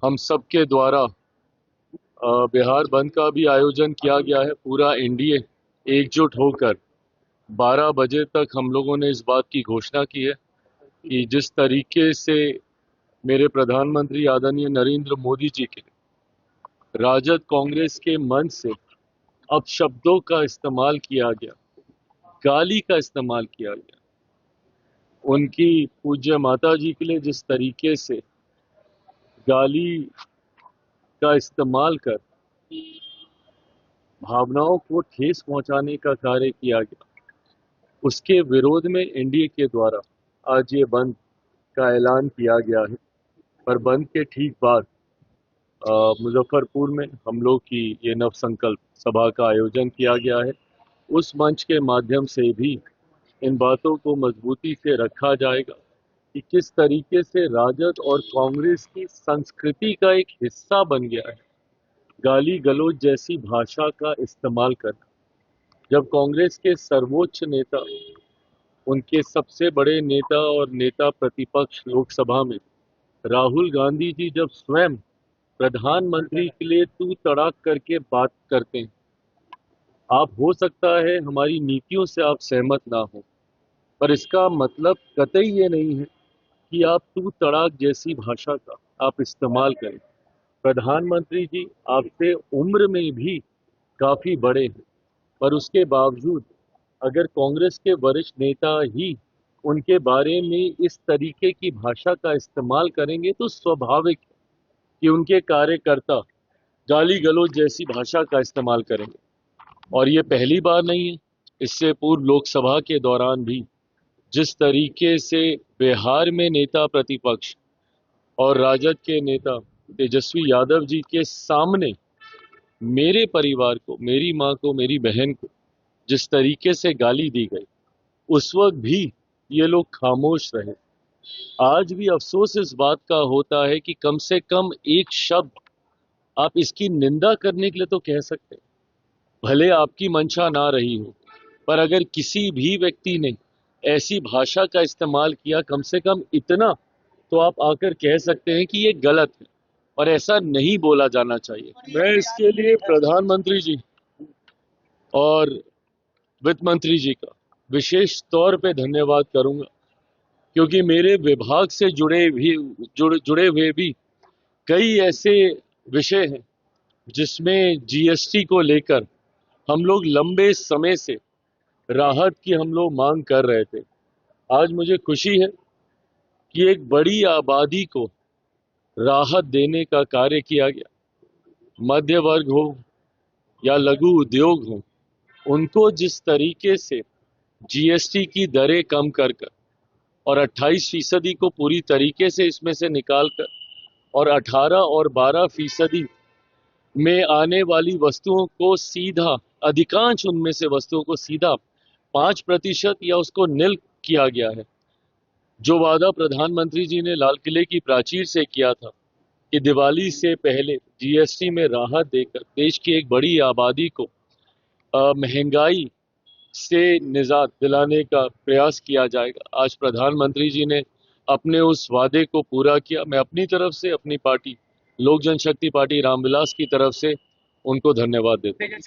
हम सबके द्वारा बिहार बंद का भी आयोजन किया गया है। पूरा एनडीए एकजुट होकर 12 बजे तक हम लोगों ने इस बात की घोषणा की है कि जिस तरीके से मेरे प्रधानमंत्री आदरणीय नरेंद्र मोदी जी के राजद कांग्रेस के मंच से अपशब्दों का इस्तेमाल किया गया, गाली का इस्तेमाल किया गया, उनकी पूज्य माता जी के लिए जिस तरीके से गाली का इस्तेमाल कर भावनाओं को ठेस पहुंचाने का कार्य किया गया, उसके विरोध में एनडीए के द्वारा आज ये बंद का ऐलान किया गया है। पर बंद के ठीक बाद मुजफ्फरपुर में हम लोग की ये नव संकल्प सभा का आयोजन किया गया है। उस मंच के माध्यम से भी इन बातों को मजबूती से रखा जाएगा कि किस तरीके से राजद और कांग्रेस की संस्कृति का एक हिस्सा बन गया है गाली गलौज जैसी भाषा का इस्तेमाल करना। जब कांग्रेस के सर्वोच्च नेता, उनके सबसे बड़े नेता और नेता प्रतिपक्ष लोकसभा में राहुल गांधी जी जब स्वयं प्रधानमंत्री के लिए तू तड़ाक करके बात करते हैं, आप हो सकता है हमारी नीतियों से आप सहमत ना हो, पर इसका मतलब कतई ये नहीं है कि आप तू तड़ाक जैसी भाषा का आप इस्तेमाल करें। प्रधानमंत्री जी आपसे उम्र में भी काफी बड़े हैं, पर उसके बावजूद अगर कांग्रेस के वरिष्ठ नेता ही उनके बारे में इस तरीके की भाषा का इस्तेमाल करेंगे तो स्वाभाविक है कि उनके कार्यकर्ता गाली गलौज जैसी भाषा का इस्तेमाल करेंगे। और ये पहली बार नहीं है, इससे पूर्व लोकसभा के दौरान भी जिस तरीके से बिहार में नेता प्रतिपक्ष और राजद के नेता तेजस्वी यादव जी के सामने मेरे परिवार को, मेरी मां को, मेरी बहन को जिस तरीके से गाली दी गई, उस वक्त भी ये लोग खामोश रहे। आज भी अफसोस इस बात का होता है कि कम से कम एक शब्द आप इसकी निंदा करने के लिए तो कह सकते हैं, भले आपकी मंशा ना रही हो, पर अगर किसी भी व्यक्ति ने ऐसी भाषा का इस्तेमाल किया, कम से कम इतना तो आप आकर कह सकते हैं कि ये गलत है और ऐसा नहीं बोला जाना चाहिए। मैं इसके लिए प्रधानमंत्री जी और वित्त मंत्री जी का विशेष तौर पे धन्यवाद करूंगा, क्योंकि मेरे विभाग से जुड़े हुए भी कई ऐसे विषय हैं जिसमें जीएसटी को लेकर हम लोग लंबे समय से राहत की हम लोग मांग कर रहे थे। आज मुझे खुशी है कि एक बड़ी आबादी को राहत देने का कार्य किया गया। मध्य वर्ग हो या लघु उद्योग हो, उनको जिस तरीके से जीएसटी की दरें कम कर और 28% को पूरी तरीके से इसमें से निकाल कर और 18 और 12% में आने वाली वस्तुओं को सीधा, अधिकांश उनमें से वस्तुओं को सीधा 5% या उसको निल किया गया है। जो वादा प्रधानमंत्री जी ने लाल किले की प्राचीर से किया था कि दिवाली से पहले जीएसटी में राहत देकर देश की एक बड़ी आबादी को महंगाई से निजात दिलाने का प्रयास किया जाएगा, आज प्रधानमंत्री जी ने अपने उस वादे को पूरा किया। मैं अपनी तरफ से, अपनी पार्टी लोक जनशक्ति पार्टी रामविलास की तरफ से उनको धन्यवाद देता हूं।